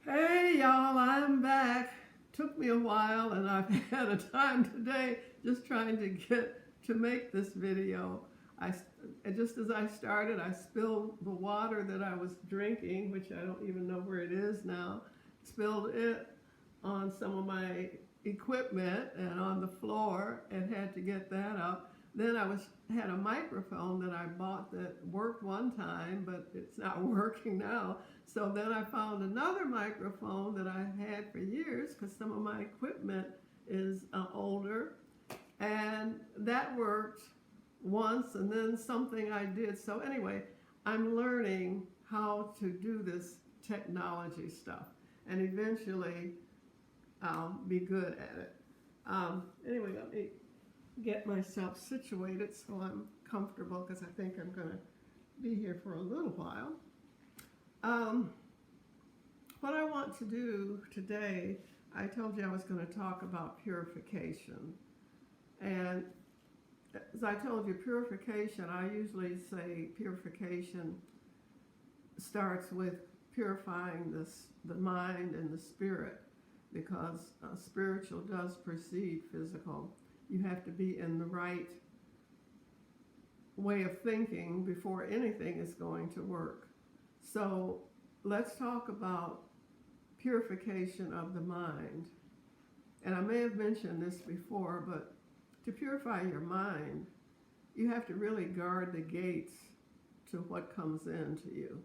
Hey y'all, I'm back. Took me a while and I've had a time today just trying to get to make this video. I just as I started, I spilled the water that I was drinking, which I don't even know where it is now. Spilled it on some of my equipment and on the floor and had to get that up. Then I had a microphone that I bought that worked one time, but it's not working now. So then I found another microphone that I had for years because some of my equipment is older, and that worked once, and then something I did. So anyway, I'm learning how to do this technology stuff, and eventually I'll be good at it. Anyway, let me get myself situated so I'm comfortable because I think I'm going to be here for a little while. Um, what I want to do today, I told you I was going to talk about purification. And as I told you, purification, I usually say purification starts with purifying the mind and the spirit, because spiritual does precede physical. You have to be in the right way of thinking before anything is going to work. So let's talk about purification of the mind. And I may have mentioned this before, but to purify your mind, you have to really guard the gates to what comes into you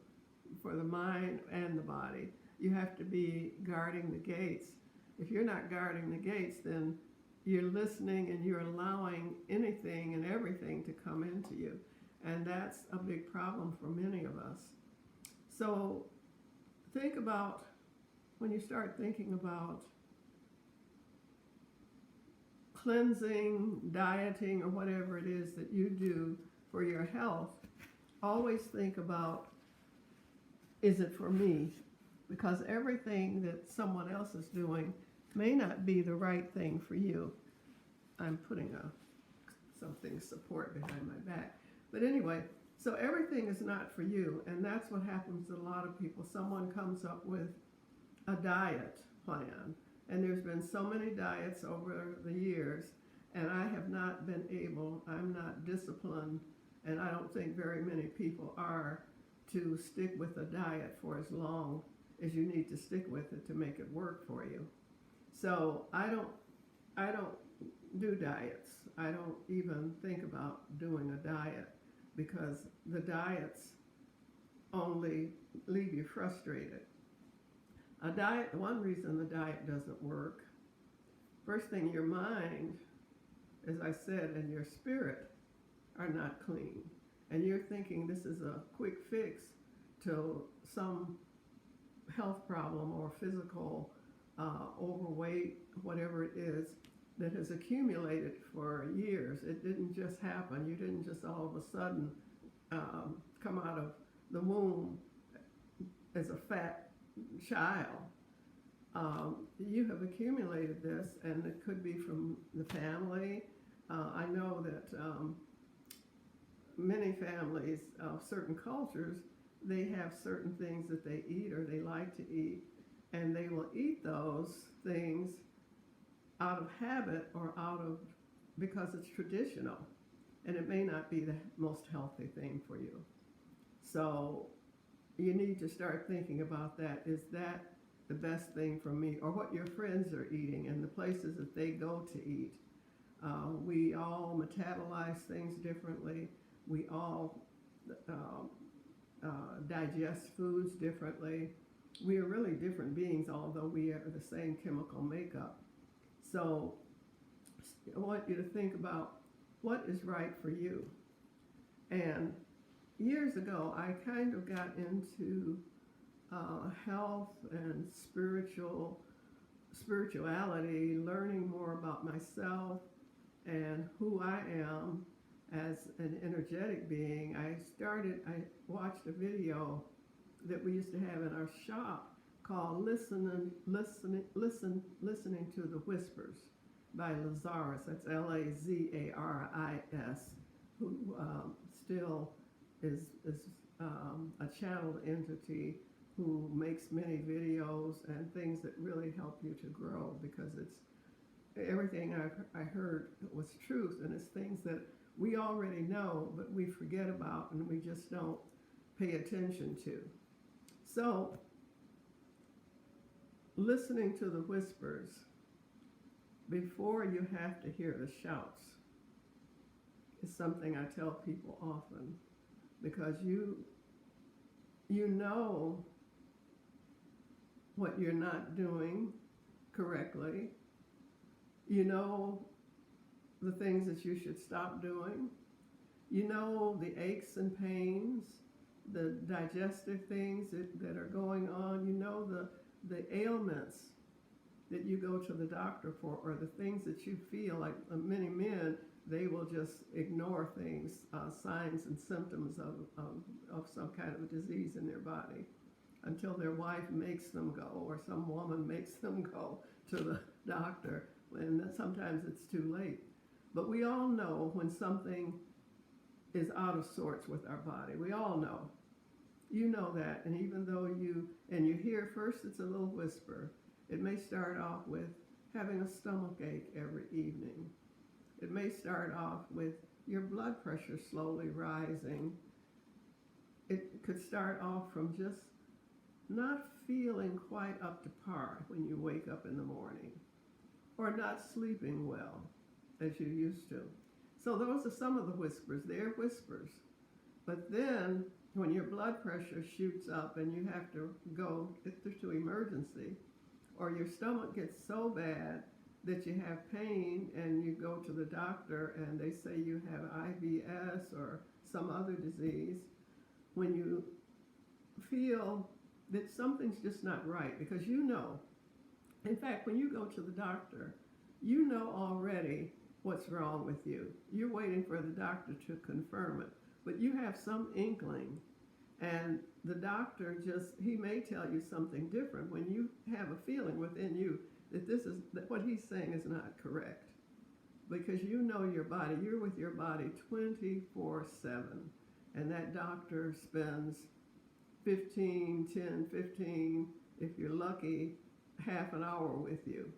for the mind and the body. You have to be guarding the gates. If you're not guarding the gates, then you're listening and you're allowing anything and everything to come into you. And that's a big problem for many of us. So think about, when you start thinking about cleansing, dieting, or whatever it is that you do for your health, always think about, is it for me? Because everything that someone else is doing may not be the right thing for you. I'm putting something support behind my back. But anyway, so everything is not for you, and that's what happens to a lot of people. Someone comes up with a diet plan, and there's been so many diets over the years, and I have not been able, I'm not disciplined, and I don't think very many people are, to stick with a diet for as long as you need to stick with it to make it work for you. So I don't do diets. I don't even think about doing a diet, because the diets only leave you frustrated. A diet, one reason the diet doesn't work, first thing, your mind, as I said, and your spirit are not clean. And you're thinking this is a quick fix to some health problem or physical overweight, whatever it is, that has accumulated for years. It didn't just happen. You didn't just all of a sudden come out of the womb as a fat child. You have accumulated this, and it could be from the family. I know that many families of certain cultures, they have certain things that they eat or they like to eat, and they will eat those things out of habit or because it's traditional, and it may not be the most healthy thing for you. So you need to start thinking about that. Is that the best thing for me? Or what your friends are eating and the places that they go to eat. We all metabolize things differently. We all digest foods differently. We are really different beings, although we are the same chemical makeup. So I want you to think about what is right for you. And years ago, I kind of got into health and spirituality, learning more about myself and who I am as an energetic being. I watched a video that we used to have in our shop called Listening to the Whispers by Lazarus. That's Lazaris, who still is a channeled entity who makes many videos and things that really help you to grow, because it's everything I heard was truth, and it's things that we already know, but we forget about and we just don't pay attention to. So, listening to the whispers before you have to hear the shouts is something I tell people often, because you know what you're not doing correctly. You know the things that you should stop doing. You know the aches and pains, the digestive things that are going on. You know the ailments that you go to the doctor for, or the things that you feel like many men, they will just ignore things, signs and symptoms of some kind of a disease in their body, until their wife makes them go, or some woman makes them go to the doctor, and sometimes it's too late. But we all know when something is out of sorts with our body. We all know. You know that, and even though you hear first, it's a little whisper. It may start off with having a stomach ache every evening. It may start off with your blood pressure slowly rising. It could start off from just not feeling quite up to par when you wake up in the morning, or not sleeping well as you used to. So those are some of the whispers. They're whispers. But then when your blood pressure shoots up and you have to go to emergency, or your stomach gets so bad that you have pain and you go to the doctor and they say you have IBS or some other disease, when you feel that something's just not right, because you know, in fact, when you go to the doctor, you know already what's wrong with you. You're waiting for the doctor to confirm it, but you have some inkling, and the doctor he may tell you something different when you have a feeling within you that what he's saying is not correct, because you know your body. You're with your body 24/7, and that doctor spends 15, if you're lucky, half an hour with you.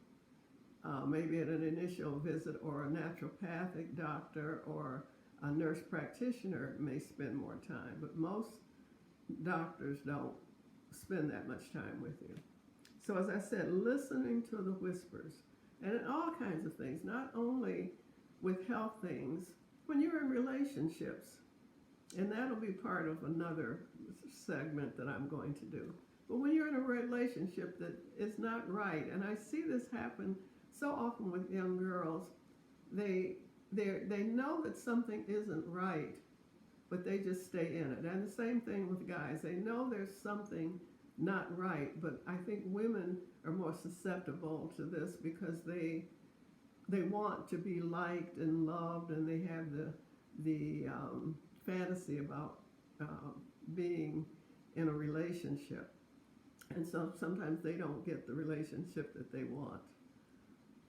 Maybe at an initial visit, or a naturopathic doctor or a nurse practitioner may spend more time, but most doctors don't spend that much time with you. So as I said, listening to the whispers, and in all kinds of things, not only with health things, when you're in relationships, and that'll be part of another segment that I'm going to do. But when you're in a relationship that is not right, and I see this happen so often with young girls, they know that something isn't right, but they just stay in it. And the same thing with guys. They know there's something not right, but I think women are more susceptible to this because they want to be liked and loved, and they have the fantasy about being in a relationship. And so sometimes they don't get the relationship that they want.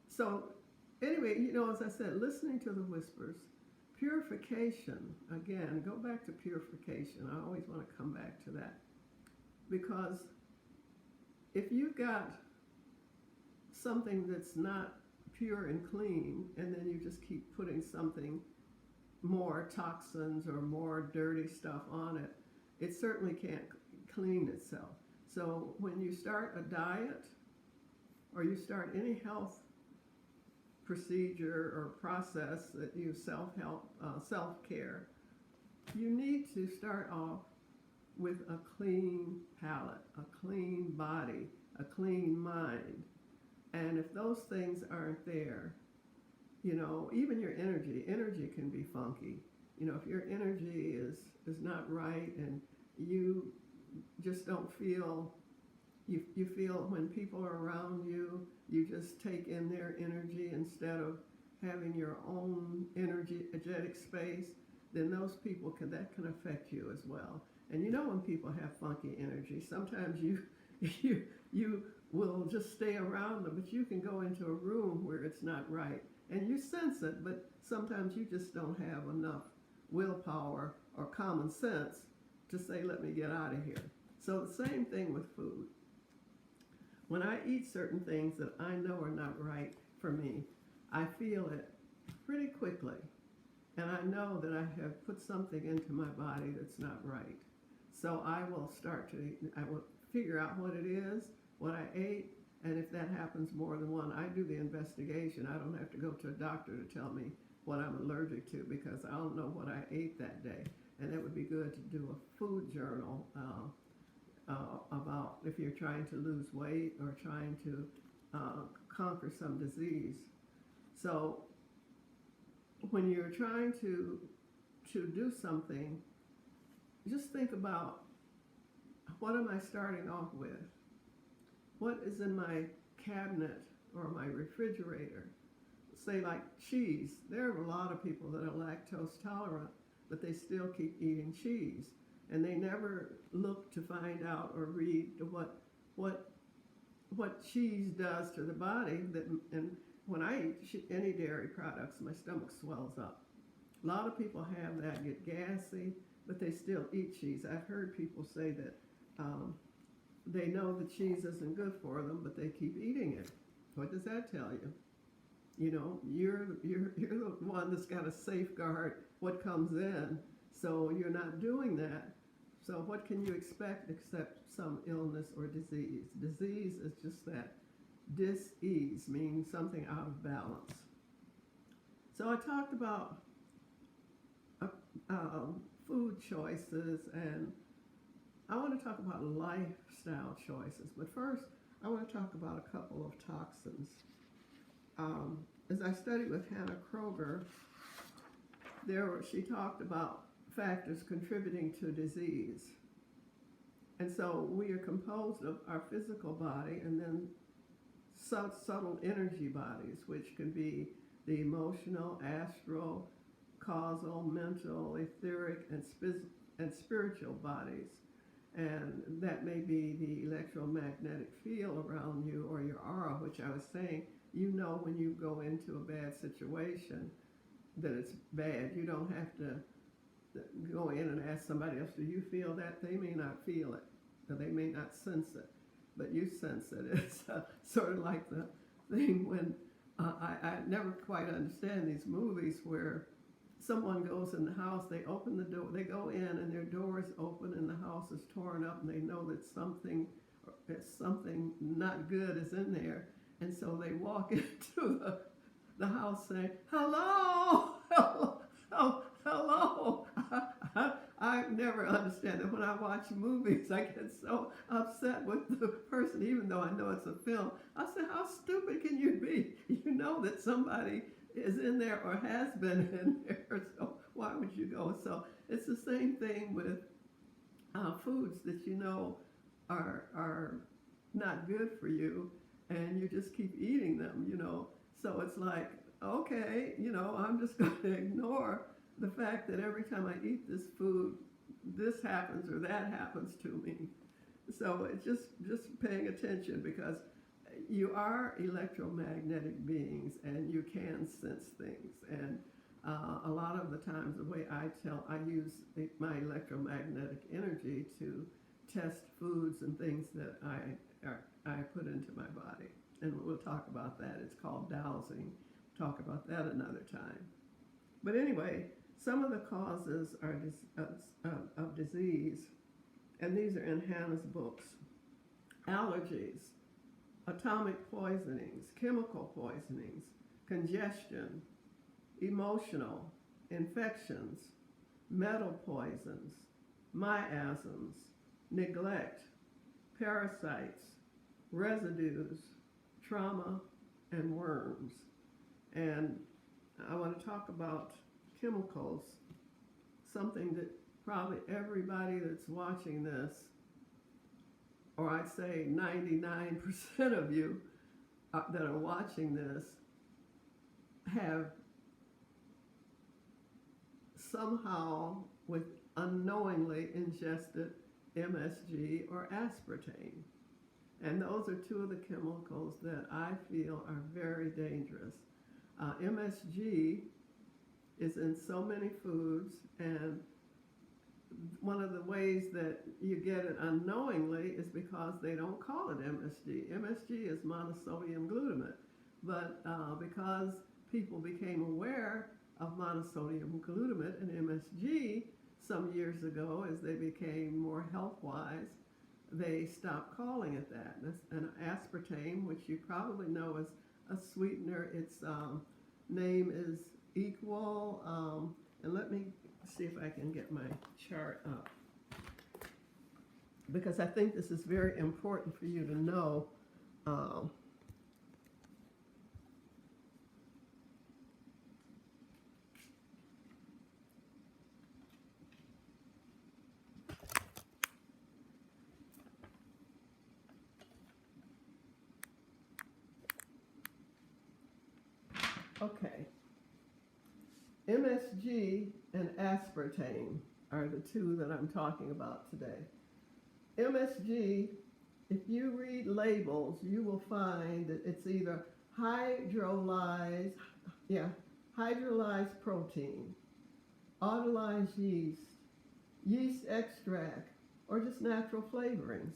So anyway, as I said, listening to the whispers. Purification, again, go back to purification. I always want to come back to that. Because if you've got something that's not pure and clean, and then you just keep putting something more toxins or more dirty stuff on it, it certainly can't clean itself. So when you start a diet, or you start any health procedure or process that you self-care, you need to start off with a clean palate, a clean body, a clean mind. And if those things aren't there, even your energy can be funky. If your energy is not right, and you just don't feel, you feel when people are around you, you just take in their energy instead of having your own energetic space, then those people that can affect you as well. And when people have funky energy, sometimes you will just stay around them, but you can go into a room where it's not right, and you sense it, but sometimes you just don't have enough willpower or common sense to say, let me get out of here. So the same thing with food. When I eat certain things that I know are not right for me, I feel it pretty quickly. And I know that I have put something into my body that's not right. So I will start to, I will figure out what it is, what I ate, and if that happens more than one, I do the investigation. I don't have to go to a doctor to tell me what I'm allergic to because I don't know what I ate that day. And it would be good to do a food journal about if you're trying to lose weight or trying to conquer some disease. So when you're trying to do something, just think about, what am I starting off with? What is in my cabinet or my refrigerator? Say like cheese. There are a lot of people that are lactose tolerant, but they still keep eating cheese. And they never look to find out or read what cheese does to the body. And when I eat any dairy products, my stomach swells up. A lot of people have that, get gassy, but they still eat cheese. I've heard people say that they know the cheese isn't good for them, but they keep eating it. What does that tell you? You know, you're the one that's got to safeguard what comes in, so you're not doing that. So what can you expect except some illness or disease? Disease is just that dis-ease, meaning something out of balance. So I talked about food choices, and I want to talk about lifestyle choices. But first, I want to talk about a couple of toxins. As I studied with Hannah Kroger, she talked about factors contributing to disease. And so we are composed of our physical body and then subtle energy bodies, which can be the emotional, astral, causal, mental, etheric, and spiritual bodies. And that may be the electromagnetic field around you or your aura, which I was saying, you know when you go into a bad situation that it's bad. You don't have to go in and ask somebody else, do you feel that? They may not feel it, or they may not sense it, but you sense it. It's sort of like the thing when I never quite understand these movies where someone goes in the house, they open the door, they go in and their door is open and the house is torn up and they know that something not good is in there. And so they walk into the house saying, hello, hello, hello. I never understand it. When I watch movies, I get so upset with the person, even though I know it's a film. I say, how stupid can you be? You know that somebody is in there or has been in there, so why would you go? So it's the same thing with foods that you know are not good for you, and you just keep eating them, you know. So it's like, okay, you know, I'm just going to ignore the fact that every time I eat this food, this happens or that happens to me. So it's just paying attention, because you are electromagnetic beings and you can sense things. And a lot of the times the way I use my electromagnetic energy to test foods and things that I put into my body. And we'll talk about that. It's called dowsing. Talk about that another time. But anyway, some of the causes are of disease, and these are in Hannah's books: allergies, atomic poisonings, chemical poisonings, congestion, emotional, infections, metal poisons, miasms, neglect, parasites, residues, trauma, and worms. And I want to talk about chemicals, something that probably everybody that's watching this, or I'd say 99% of you that are watching this, have somehow unknowingly ingested MSG or aspartame. And those are two of the chemicals that I feel are very dangerous. MSG is in so many foods, and one of the ways that you get it unknowingly is because they don't call it MSG. MSG is monosodium glutamate, but because people became aware of monosodium glutamate and MSG some years ago, as they became more health-wise, they stopped calling it that. And aspartame, which you probably know as a sweetener, its name is equal. And let me see if I can get my chart up, because I think this is very important for you to know. Okay, MSG and aspartame are the two that I'm talking about today. MSG, if you read labels, you will find that it's either hydrolyzed protein, autolyzed yeast, yeast extract, or just natural flavorings.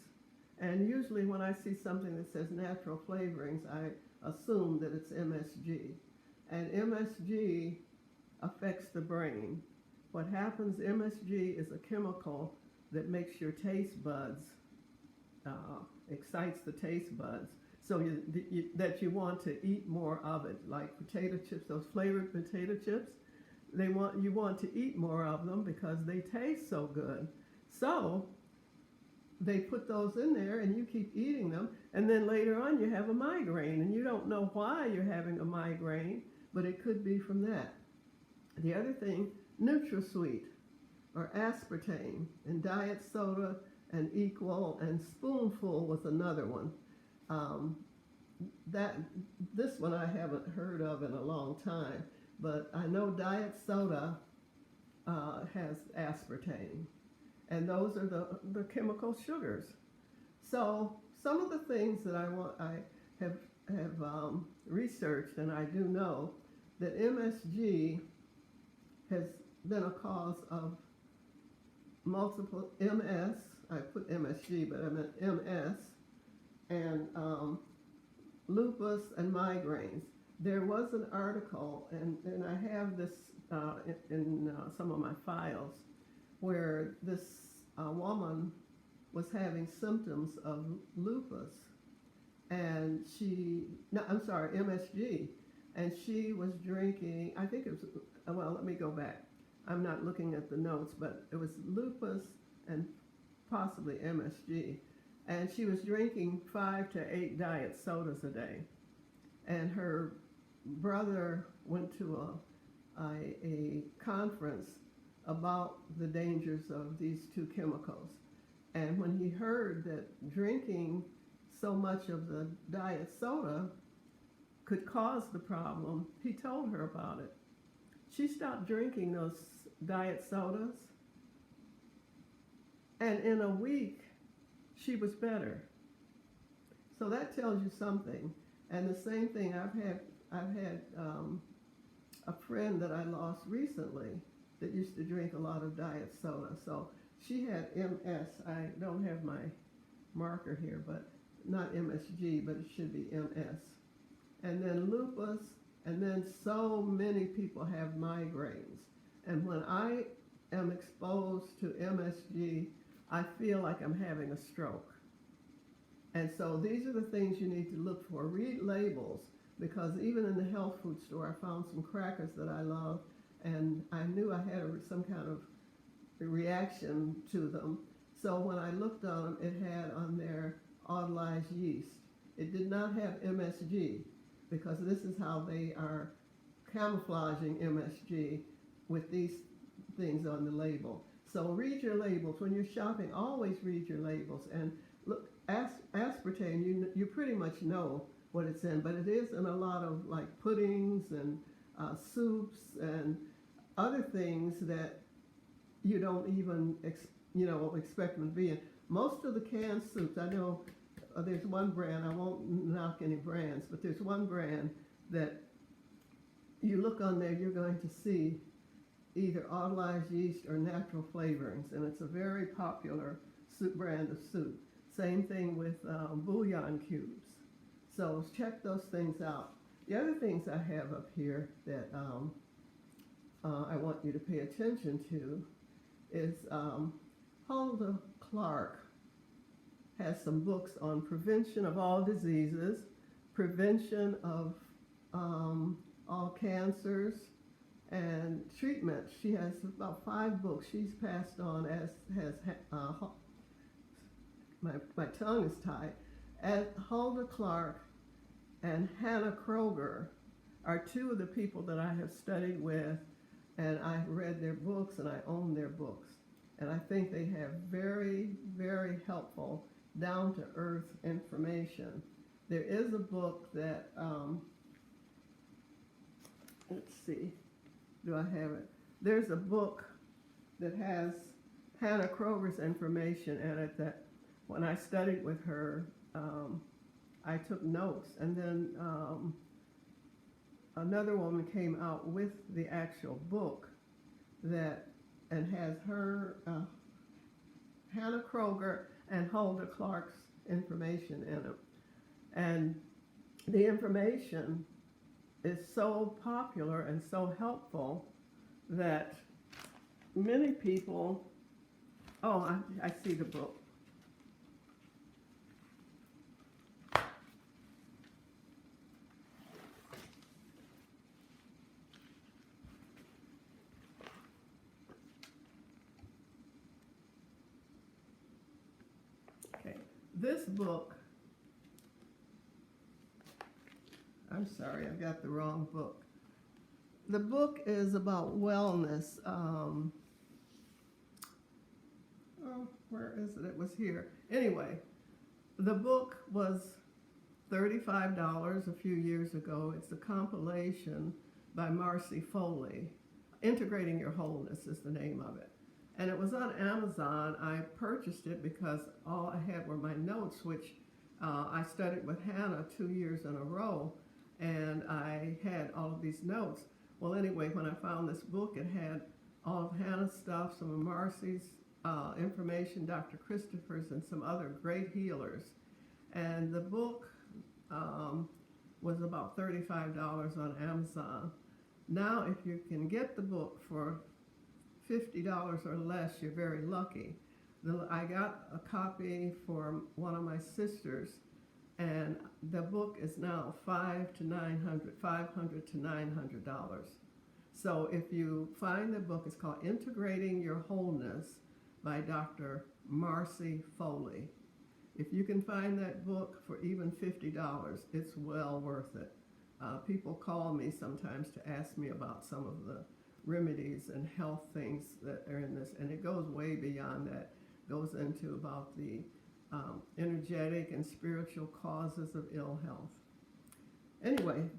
And usually when I see something that says natural flavorings, I assume that it's MSG. And MSG affects the brain. What happens, MSG is a chemical that makes your taste buds, excites the taste buds, so that you want to eat more of it, like potato chips, those flavored potato chips. You want to eat more of them because they taste so good. So they put those in there and you keep eating them, and then later on you have a migraine and you don't know why you're having a migraine, but it could be from that. The other thing, NutraSweet or aspartame, and diet soda and Equal and Spoonful was another one. This one I haven't heard of in a long time, but I know diet soda has aspartame, and those are the chemical sugars. So some of the things that I have researched, and I do know that MSG has been a cause of multiple MS. I put MSG, but I meant MS, and lupus and migraines. There was an article, and I have this in some of my files, where this woman was having symptoms of lupus, and MSG, and she was drinking, I think it was, well, let me go back. I'm not looking at the notes, but it was lupus and possibly MSG, and she was drinking 5 to 8 diet sodas a day. And her brother went to a conference about the dangers of these two chemicals. And when he heard that drinking so much of the diet soda could cause the problem, he told her about it. She stopped drinking those diet sodas, and in a week she was better. So that tells you something. And the same thing, I've had a friend that I lost recently that used to drink a lot of diet soda. So she had MS. I don't have my marker here, but not MSG, but it should be MS. And then lupus, and then so many people have migraines. And when I am exposed to MSG, I feel like I'm having a stroke. And so these are the things you need to look for. Read labels, because even in the health food store, I found some crackers that I love, and I knew I had some kind of reaction to them. So when I looked on them, it had on there autolyzed yeast. It did not have MSG, because this is how they are camouflaging MSG with these things on the label. So read your labels. When you're shopping, always read your labels. And look, aspartame, you pretty much know what it's in, but it is in a lot of like puddings and soups and other things that you don't even expect them to be in. Most of the canned soups, I know there's one brand, I won't knock any brands, but there's one brand that you look on there, you're going to see either autolyzed yeast or natural flavorings, and it's a very popular soup brand of soup. Same thing with bouillon cubes. So check those things out. The other things I have up here that I want you to pay attention to is Hulda Clark has some books on prevention of all diseases, prevention of all cancers, and treatment. She has about 5 books she's passed on, as has my tongue is tied. As Hulda Clark and Hannah Kroger are 2 of the people that I have studied with, and I read their books and I own their books. And I think they have very, very helpful, down-to-earth information. There is a book that, let's see, do I have it? There's a book that has Hannah Kroger's information in it that when I studied with her, I took notes. And then another woman came out with the actual book that, and has her, Hannah Kroger and Hulda Clark's information in it. And the information is so popular and so helpful that many people, oh, I see the book. Okay, this book, I'm sorry, I've got the wrong book. The book is about wellness. Oh, where is it? It was here. Anyway, the book was $35 a few years ago. It's a compilation by Marcy Foley. Integrating Your Wholeness is the name of it. And it was on Amazon. I purchased it because all I had were my notes, which I studied with Hannah 2 years in a row, and I had all of these notes. Well, anyway, when I found this book, it had all of Hannah's stuff, some of Marcy's information, Dr. Christopher's, and some other great healers. And the book was about $35 on Amazon. Now, if you can get the book for $50 or less, you're very lucky. I got a copy for one of my sisters, and the book is now $500 to $900. So if you find the book, it's called Integrating Your Wholeness by Dr. Marcy Foley. If you can find that book for even $50, it's well worth it. People call me sometimes to ask me about some of the remedies and health things that are in this, and it goes way beyond that. It goes into about the energetic and spiritual causes of ill health. Anyway,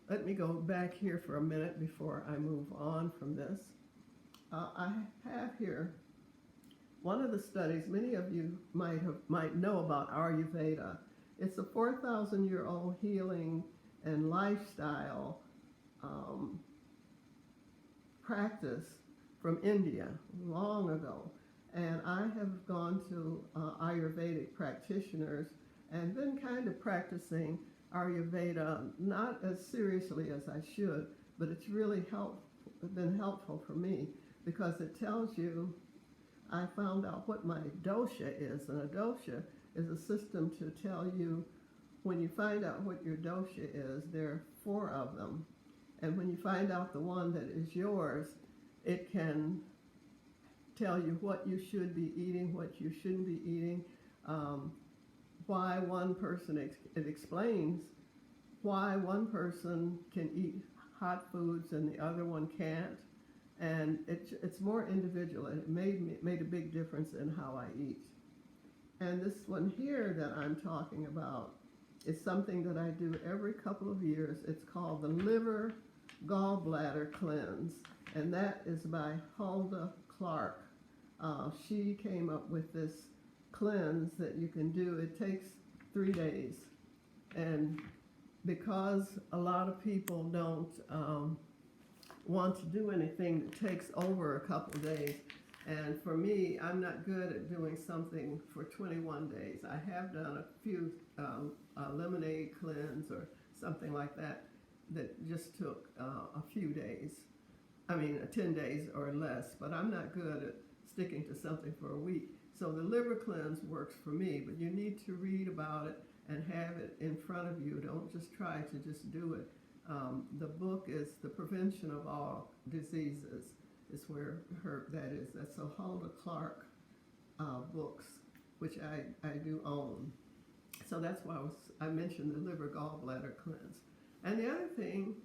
let me go back here for a minute before I move on from this. I have here one of the studies. Many of you might know about Ayurveda. It's a 4,000-year-old healing and lifestyle practice from India long ago. And I have gone to Ayurvedic practitioners and been kind of practicing Ayurveda, not as seriously as I should, but it's really been helpful for me because it tells you, I found out what my dosha is, and a dosha is a system to tell you, when you find out what your dosha is, there are 4 of them, and when you find out the one that is yours, it can tell you what you should be eating, what you shouldn't be eating, why one person, it explains why one person can eat hot foods and the other one can't, and it's more individual, and it made a big difference in how I eat. And this one here that I'm talking about is something that I do every couple of years. It's called the Liver Gallbladder Cleanse, and that is by Hulda Clark. She came up with this cleanse that you can do. It takes 3 days, and because a lot of people don't want to do anything that takes over a couple days. And for me, I'm not good at doing something for 21 days. I have done a few lemonade cleanse or something like that that just took a few days. I mean, 10 days or less, but I'm not good at sticking to something for a week. So the liver cleanse works for me, but you need to read about it and have it in front of you. Don't just try to just do it. The book is The Prevention of All Diseases, is where that is. That's a Hulda Clark books, which I do own. So that's why I mentioned the liver gallbladder cleanse. And the other thing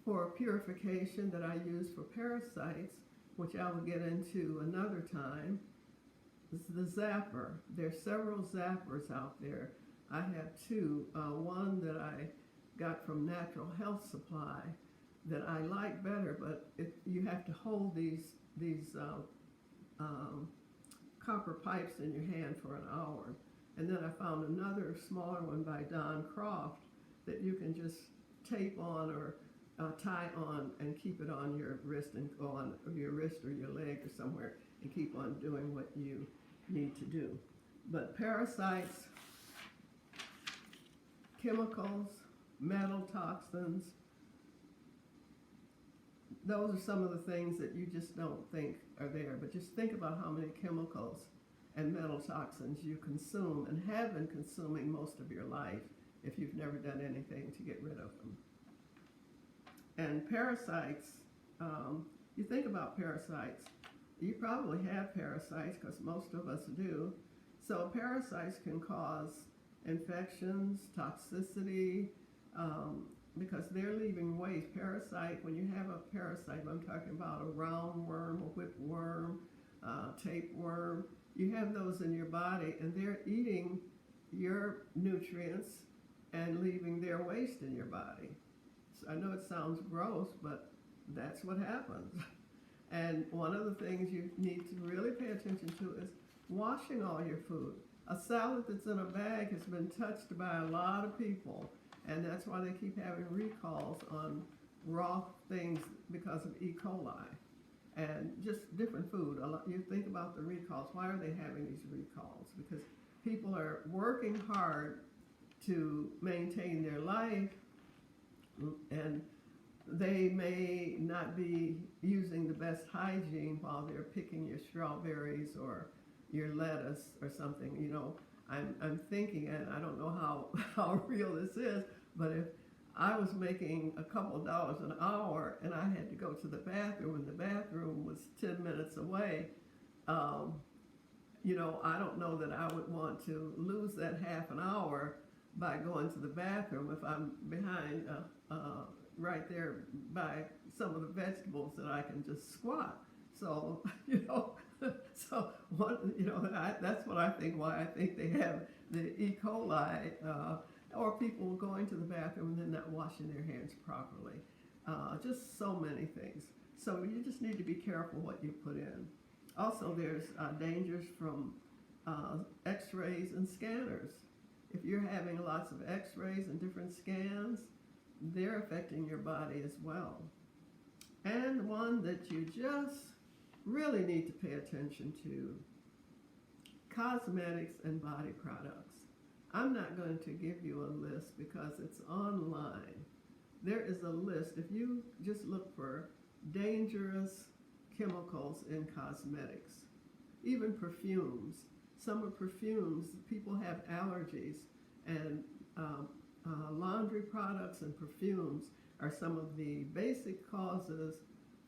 for purification that I use for parasites, which I will get into another time, is the zapper. There's several zappers out there. I have two. One that I got from Natural Health Supply that I like better, but you have to hold these copper pipes in your hand for an hour. And then I found another smaller one by Don Croft that you can just tape on or tie on and keep it on your wrist and go on your wrist or your leg or somewhere and keep on doing what you need to do. But parasites, chemicals, metal toxins, those are some of the things that you just don't think are there. But just think about how many chemicals and metal toxins you consume and have been consuming most of your life if you've never done anything to get rid of them. And parasites, you think about parasites, you probably have parasites because most of us do. So parasites can cause infections, toxicity, because they're leaving waste. Parasite, when you have a parasite, I'm talking about a round worm, a whipworm, tapeworm, you have those in your body and they're eating your nutrients and leaving their waste in your body. So I know it sounds gross, but that's what happens. And one of the things you need to really pay attention to is washing all your food. A salad that's in a bag has been touched by a lot of people, and that's why they keep having recalls on raw things because of E. coli and just different food. You think about the recalls. Why are they having these recalls? Because people are working hard to maintain their life, and they may not be using the best hygiene while they're picking your strawberries or your lettuce or something. You know, I'm thinking, and I don't know how real this is, but if I was making a couple dollars an hour and I had to go to the bathroom and the bathroom was 10 minutes away, you know, I don't know that I would want to lose that half an hour by going to the bathroom if I'm behind right there by some of the vegetables that I can just squat. So, you know, that's what I think, why I think they have the E. coli, or people going to the bathroom and then not washing their hands properly. Just so many things. So you just need to be careful what you put in. Also, there's dangers from x-rays and scanners. If you're having lots of x-rays and different scans, they're affecting your body as well. And one that you just really need to pay attention to, cosmetics and body products. I'm not going to give you a list because it's online. There is a list. If you just look for dangerous chemicals in cosmetics, even perfumes. Some of perfumes, people have allergies, and laundry products and perfumes are some of the basic causes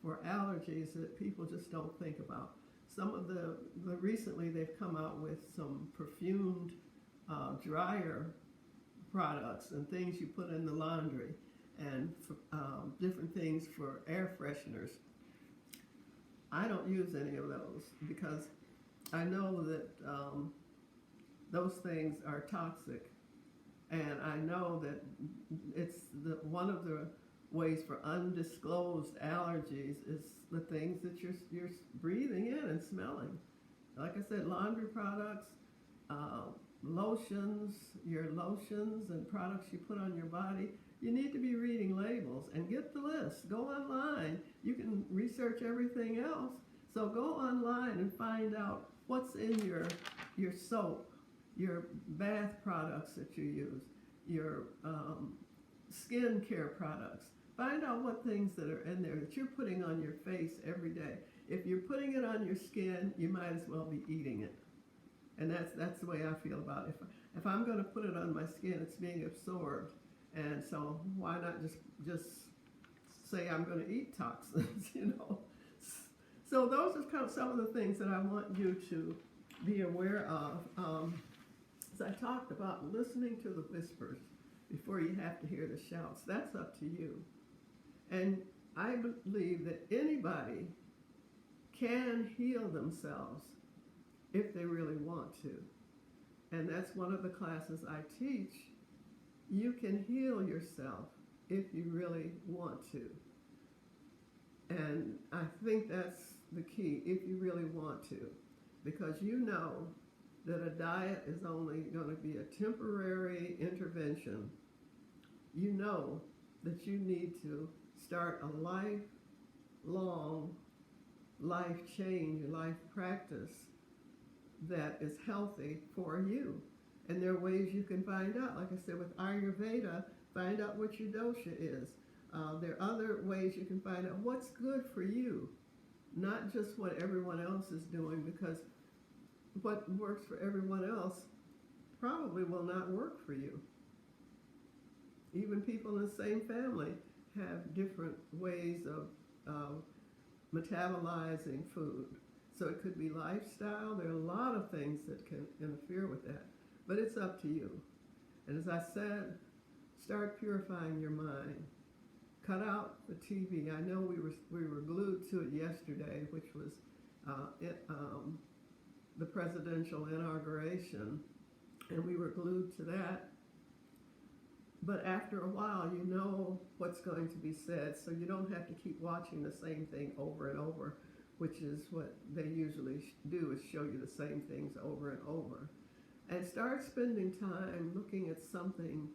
for allergies that people just don't think about. Some of the recently they've come out with some perfumed dryer products and things you put in the laundry, and different things for air fresheners. I don't use any of those because I know that those things are toxic, and I know that it's one of the ways for undisclosed allergies is the things that you're breathing in and smelling. Like I said, laundry products, your lotions and products you put on your body, you need to be reading labels and get the list. Go online. You can research everything else. So go online and find out what's in your soap, your bath products that you use, your skin care products. Find out what things that are in there that you're putting on your face every day. If you're putting it on your skin, you might as well be eating it. And that's the way I feel about it. If I'm going to put it on my skin, it's being absorbed. And so why not just say I'm going to eat toxins, you know? So those are kind of some of the things that I want you to be aware of. As I talked about listening to the whispers before you have to hear the shouts, that's up to you. And I believe that anybody can heal themselves if they really want to. And that's one of the classes I teach. You can heal yourself if you really want to. And I think that's the key, if you really want to. Because you know that a diet is only going to be a temporary intervention. You know that you need to start a lifelong life change, life practice that is healthy for you. And there are ways you can find out. Like I said, with Ayurveda, find out what your dosha is. There are other ways you can find out what's good for you, not just what everyone else is doing, because what works for everyone else probably will not work for you. Even people in the same family have different ways of metabolizing food. So it could be lifestyle. There are a lot of things that can interfere with that. But it's up to you. And as I said, start purifying your mind. Cut out the TV. I know we were glued to it yesterday, which was the presidential inauguration, and we were glued to that. But after a while, you know what's going to be said, so you don't have to keep watching the same thing over and over, which is what they usually do, is show you the same things over and over. And start spending time looking at something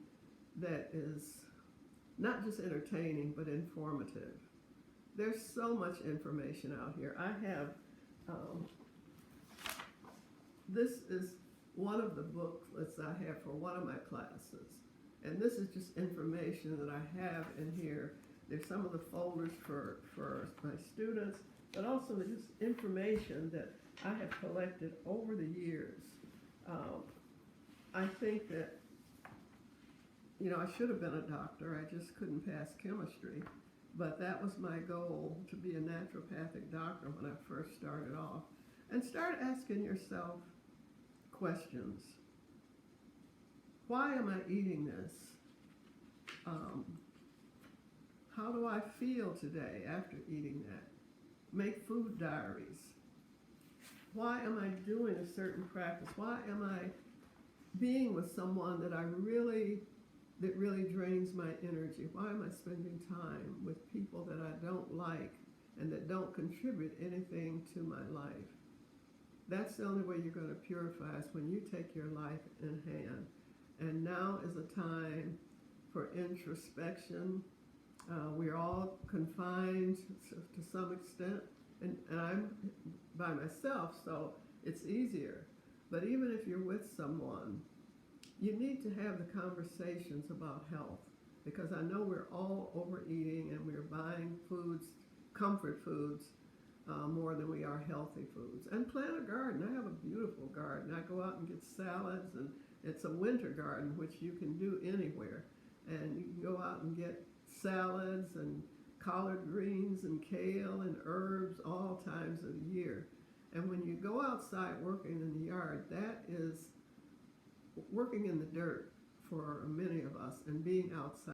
that is not just entertaining, but informative. There's so much information out here. I have, this is one of the booklets I have for one of my classes. And this is just information that I have in here. There's some of the folders for my students, but also just information that I have collected over the years. I think that, you know, I should have been a doctor. I just couldn't pass chemistry. But that was my goal, to be a naturopathic doctor when I first started off. And start asking yourself questions. Why am I eating this? How do I feel today after eating that? Make food diaries. Why am I doing a certain practice? Why am I being with someone that really drains my energy? Why am I spending time with people that I don't like and that don't contribute anything to my life? That's the only way you're going to purify, is when you take your life in hand. And now is a time for introspection. We're all confined to some extent, and I'm by myself, so it's easier. But even if you're with someone, you need to have the conversations about health, because I know we're all overeating and we're buying foods, comfort foods, more than we are healthy foods. And plant a garden. I have a beautiful garden. I go out and get salads, and it's a winter garden, which you can do anywhere. And you can go out and get salads and collard greens and kale and herbs all times of the year. And when you go outside working in the yard, that is working in the dirt for many of us, and being outside.